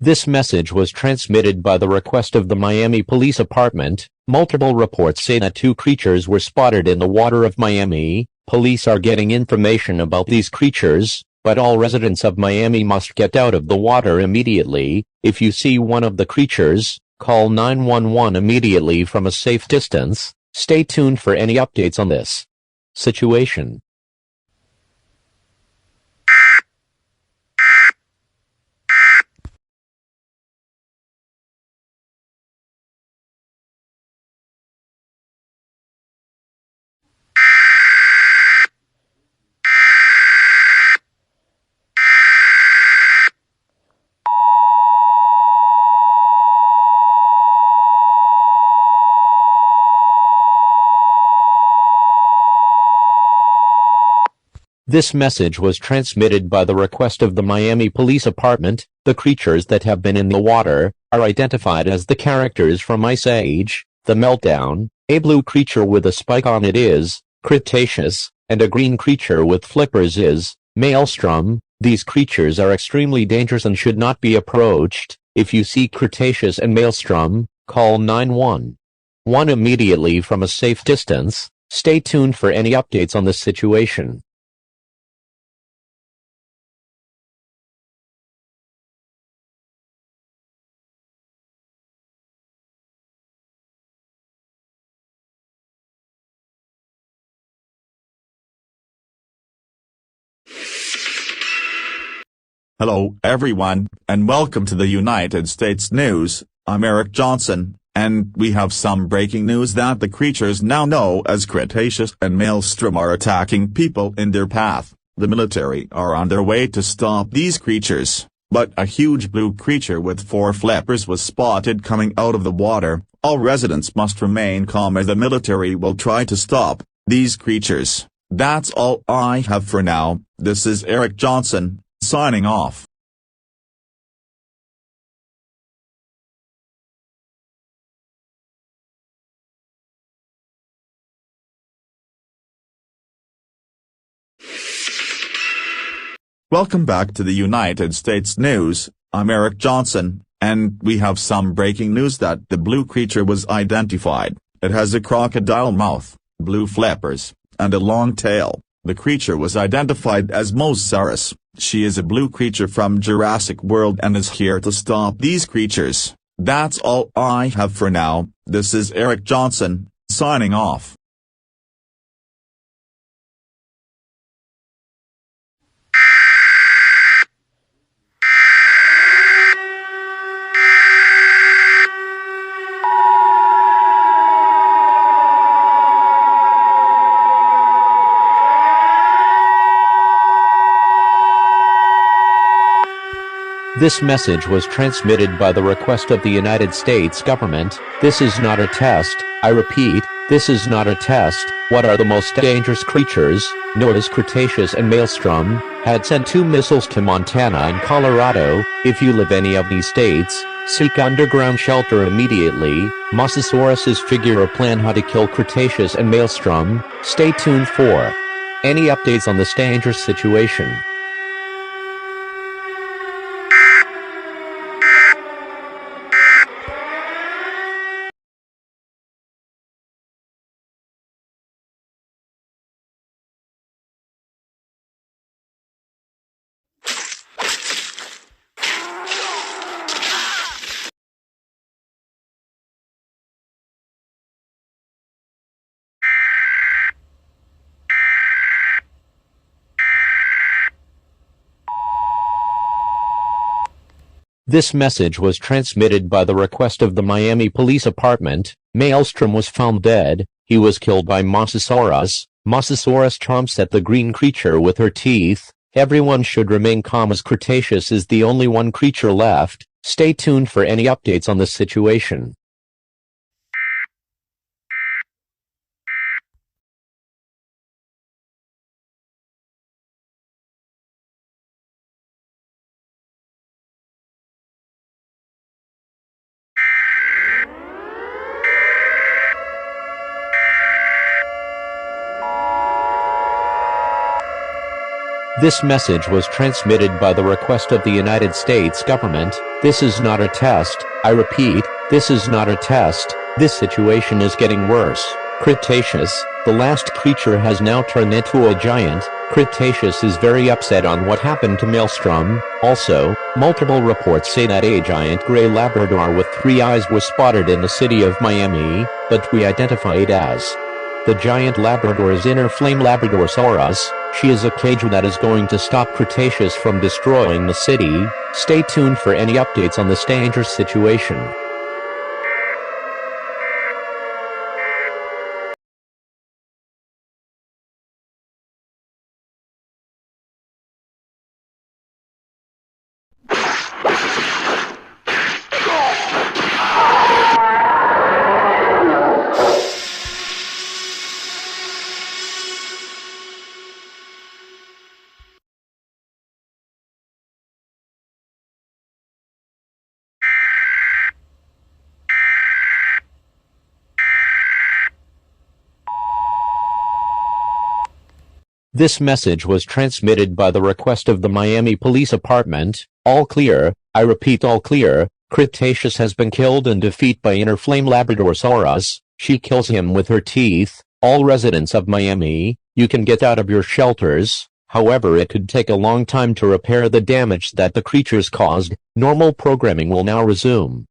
This message was transmitted by the request of the Miami Police Department. Multiple reports say that two creatures were spotted in the water of Miami. Police are getting information about these creatures, but all residents of Miami must get out of the water immediately. If you see one of the creatures, call 911 immediately from a safe distance. Stay tuned for any updates on this situation. This message was transmitted by the request of the Miami Police Department. The creatures that have been in the water are identified as the characters from Ice Age, the Meltdown. A blue creature with a spike on it is Cretaceous, and a green creature with flippers is Maelstrom. These creatures are extremely dangerous and should not be approached. If you see Cretaceous and Maelstrom, call 911 immediately from a safe distance. Stay tuned for any updates on this situation. Hello everyone, and welcome to the United States News. I'm Eric Johnson, and we have some breaking news that the creatures now known as Cretaceous and Maelstrom are attacking people in their path. The military are on their way to stop these creatures, but a huge blue creature with 4 flippers was spotted coming out of the water. All residents must remain calm as the military will try to stop these creatures. That's all I have for now. This is Eric Johnson, signing off. Welcome back to the United States News. I'm Eric Johnson, and we have some breaking news that the blue creature was identified. It has a crocodile mouth, blue flippers, and a long tail. The creature was identified as Mosasaurus. She is a blue creature from Jurassic World and is here to stop these creatures. That's all I have for now. This is Eric Johnson, signing off. This message was transmitted by the request of the United States government. This is not a test. I repeat, this is not a test. What are the most dangerous creatures? Known as Cretaceous and Maelstrom had sent 2 missiles to Montana and Colorado. If you live any of these states, seek underground shelter immediately. Mosasaurus figure a plan how to kill Cretaceous and Maelstrom. Stay tuned for any updates on this dangerous situation. This message was transmitted by the request of the Miami Police Department. Maelstrom was found dead. He was killed by Mosasaurus. Mosasaurus chomps at the green creature with her teeth. Everyone should remain calm as Cretaceous is the only one creature left. Stay tuned for any updates on this situation. This message was transmitted by the request of the United States government. This is not a test. I repeat, this is not a test. This situation is getting worse. Cretaceous, the last creature, has now turned into a giant. Cretaceous is very upset on what happened to Maelstrom. Also, multiple reports say that a giant gray Labrador with 3 eyes was spotted in the city of Miami, but we identify it as the giant Labrador is inner Flame Labradosaurus. She is a cage that is going to stop Cretaceous from destroying the city. Stay tuned for any updates on this dangerous situation. This message was transmitted by the request of the Miami Police Department. All clear. I repeat, all clear. Cretaceous has been killed in defeat by inner Flame Labradosaurus. She kills him with her teeth. All residents of Miami, you can get out of your shelters. However, it could take a long time to repair the damage that the creatures caused. Normal programming will now resume.